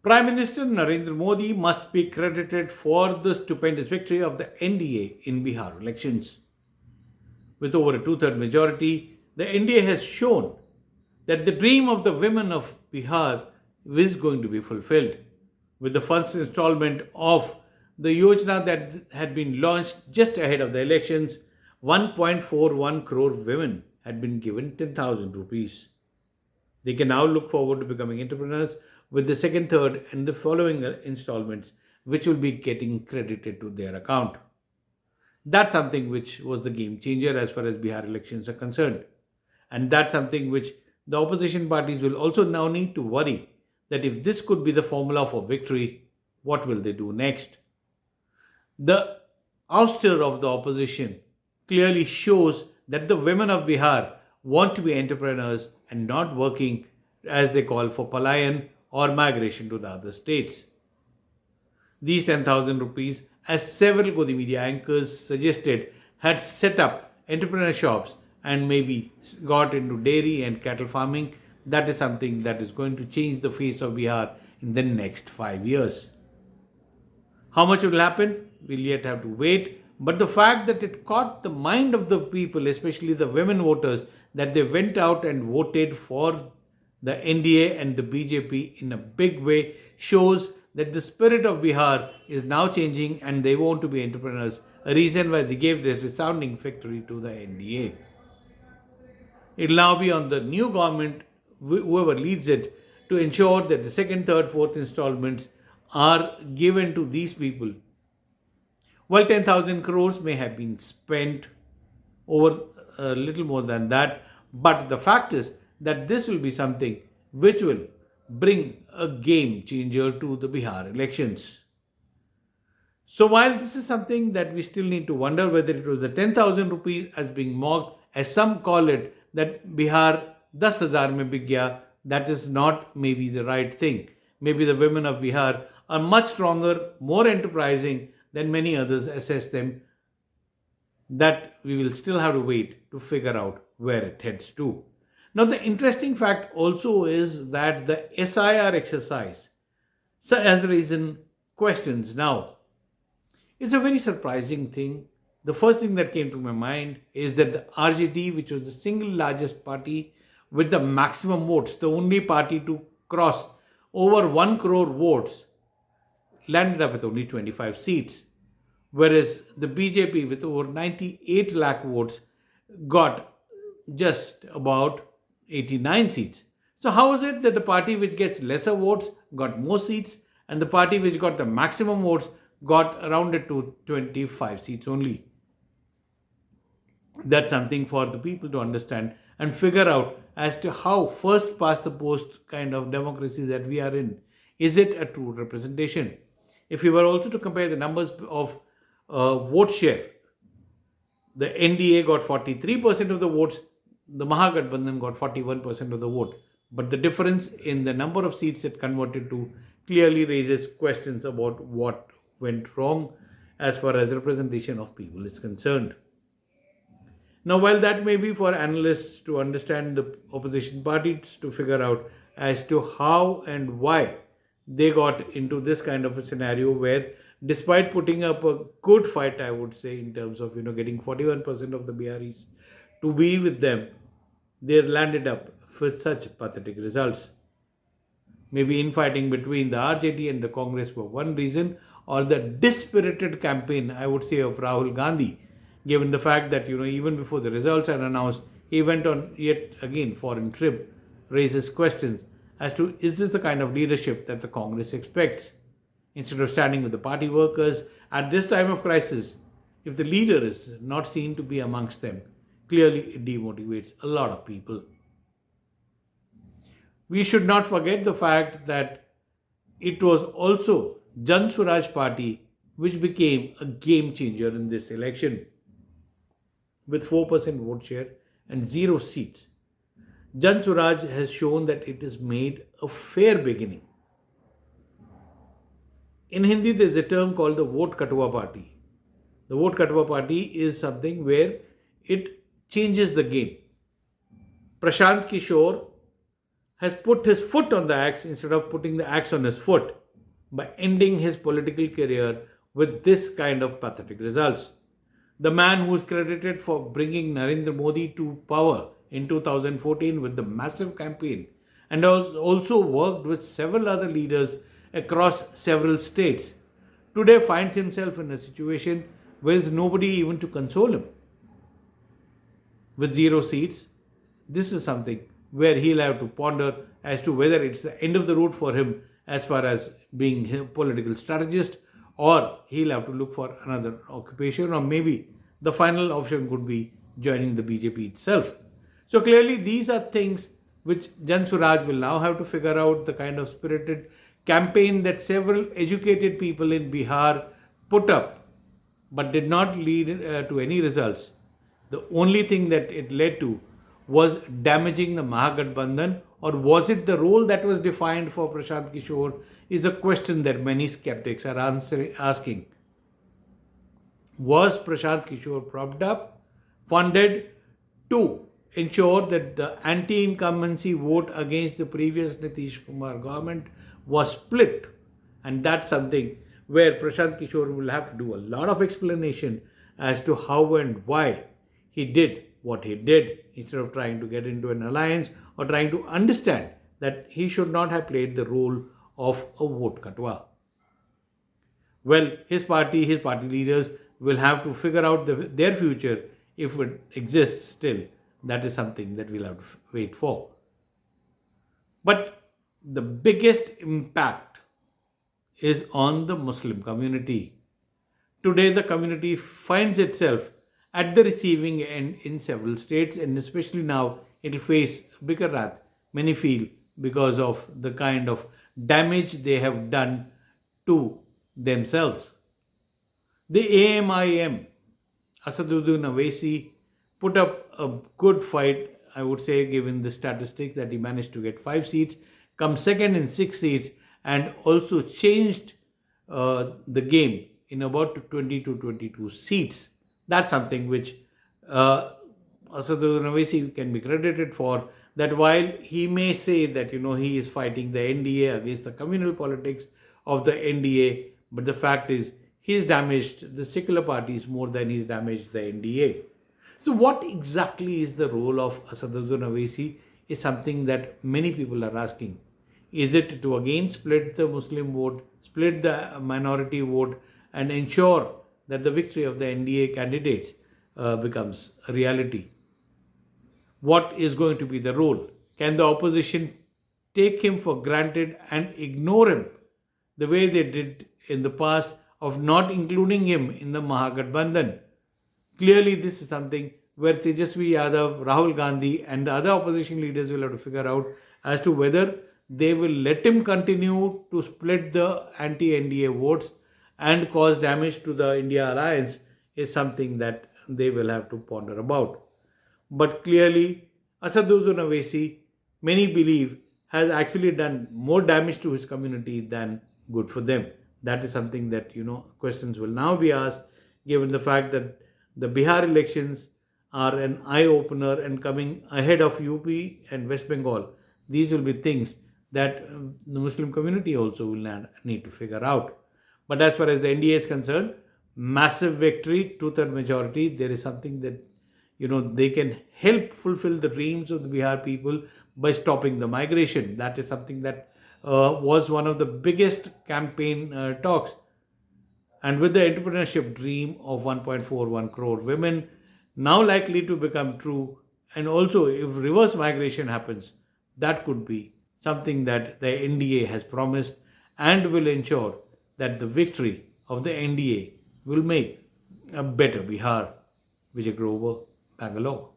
Prime Minister Narendra Modi must be credited for the stupendous victory of the NDA in Bihar elections. With over a two-third majority, the NDA has shown that the dream of the women of Bihar is going to be fulfilled. With the first installment of the Yojana that had been launched just ahead of the elections, 1.41 crore women had been given 10,000 rupees. They can now look forward to becoming entrepreneurs with the second, third, and the following installments, which will be getting credited to their account. That's something which was the game changer as far as Bihar elections are concerned. And that's something which the opposition parties will also now need to worry that if this could be the formula for victory, what will they do next? The ouster of the opposition clearly shows that the women of Bihar want to be entrepreneurs and not working as they call for palayan or migration to the other states. These 10,000 rupees, as several Godi media anchors suggested, had set up entrepreneur shops and maybe got into dairy and cattle farming. That is something that is going to change the face of Bihar in the next 5 years. How much will happen? We'll yet have to wait. But the fact that it caught the mind of the people, especially the women voters, that they went out and voted for the NDA and the BJP in a big way shows that the spirit of Bihar is now changing and they want to be entrepreneurs, a reason why they gave this resounding victory to the NDA. It will now be on the new government, whoever leads it, to ensure that the second, third, fourth installments are given to these people. While 10,000 crores may have been spent over a little more than that, but the fact is that this will be something which will bring a game changer to the Bihar elections. So while this is something that we still need to wonder whether it was the 10,000 rupees as being mocked, as some call it, that Bihar 10,000 mein bik gaya, that is not maybe the right thing. Maybe the women of Bihar are much stronger, more enterprising than many others assess them. That we will still have to wait to figure out where it heads to. Now, the interesting fact also is that the SIR exercise has risen questions now. It's a very surprising thing. The first thing that came to my mind is that the RJD, which was the single largest party with the maximum votes, the only party to cross over 1 crore votes, landed up with only 25 seats. Whereas the BJP with over 98 lakh votes got just about 89 seats. So how is it that the party which gets lesser votes got more seats and the party which got the maximum votes got rounded to 25 seats only? That's something for the people to understand and figure out as to how first past the post kind of democracy that we are in. Is it a true representation? If we were also to compare the numbers of vote share, the NDA got 43% of the votes, the Mahagathbandhan got 41% of the vote. But the difference in the number of seats it converted to clearly raises questions about what went wrong as far as representation of people is concerned. Now, while that may be for analysts to understand the opposition parties to figure out as to how and why they got into this kind of a scenario where, despite putting up a good fight, I would say, in terms of getting 41% of the Biharis to be with them, they landed up with such pathetic results. Maybe infighting between the RJD and the Congress for one reason, or the dispirited campaign, I would say, of Rahul Gandhi, given the fact that even before the results are announced, he went on yet again foreign trip, raises questions as to is this the kind of leadership that the Congress expects? Instead of standing with the party workers at this time of crisis, if the leader is not seen to be amongst them, clearly it demotivates a lot of people. We should not forget the fact that it was also Jan Swaraj Party which became a game changer in this election with 4% vote share and 0 seats. Jan Swaraj has shown that it has made a fair beginning. In Hindi, there is a term called the Vote Katwa Party. The Vote Katwa Party is something where it changes the game. Prashant Kishore has put his foot on the axe instead of putting the axe on his foot by ending his political career with this kind of pathetic results. The man who is credited for bringing Narendra Modi to power in 2014 with the massive campaign and has also worked with several other leaders across several states, today finds himself in a situation where there is nobody even to console him. With zero seats, this is something where he'll have to ponder as to whether it's the end of the road for him as far as being a political strategist, or he'll have to look for another occupation, or maybe the final option could be joining the BJP itself. So clearly, these are things which Jan Suraj will now have to figure out, the kind of spirited campaign that several educated people in Bihar put up but did not lead to any results. The only thing that it led to was damaging the Mahagathbandhan, or was it the role that was defined for Prashant Kishore, is a question that many skeptics are asking. Was Prashant Kishore propped up, funded to ensure that the anti-incumbency vote against the previous Nitish Kumar government was split? And that's something where Prashant Kishore will have to do a lot of explanation as to how and why he did what he did, instead of trying to get into an alliance or trying to understand that he should not have played the role of a vote katwa. Well, his party leaders will have to figure out their future, if it exists still. That is something that we'll have to wait for. But the biggest impact is on the Muslim community. Today, the community finds itself at the receiving end in several states, and especially now it will face bigger wrath, many feel, because of the kind of damage they have done to themselves. The AMIM, Asaduddin Owaisi, put up a good fight, I would say, given the statistics that he managed to get 5 seats, come second in 6 seats, and also changed the game in about 20 to 22 seats. That's something which Asaduddin Owaisi can be credited for, that while he may say that he is fighting the NDA against the communal politics of the NDA, but the fact is he's damaged the secular parties more than he's damaged the NDA. So what exactly is the role of Asaduddin Owaisi is something that many people are asking. Is it to again split the Muslim vote, split the minority vote, and ensure that the victory of the NDA candidates becomes a reality? What is going to be the role? Can the opposition take him for granted and ignore him the way they did in the past of not including him in the Mahagathbandhan? Clearly, this is something where Tejasvi Yadav, Rahul Gandhi, and the other opposition leaders will have to figure out as to whether they will let him continue to split the anti-NDA votes and cause damage to the India alliance, is something that they will have to ponder about. But clearly, Asaduddin Owaisi, many believe, has actually done more damage to his community than good for them. That is something that, questions will now be asked, given the fact that the Bihar elections are an eye-opener and coming ahead of UP and West Bengal. These will be things that the Muslim community also will need to figure out. But as far as the NDA is concerned, massive victory, 2/3 majority, there is something that, they can help fulfill the dreams of the Bihar people by stopping the migration. That is something that was one of the biggest campaign talks. And with the entrepreneurship dream of 1.41 crore women now likely to become true, and also if reverse migration happens, that could be something that the NDA has promised and will ensure that the victory of the NDA will make a better Bihar. Vijay Grover, Bangalore.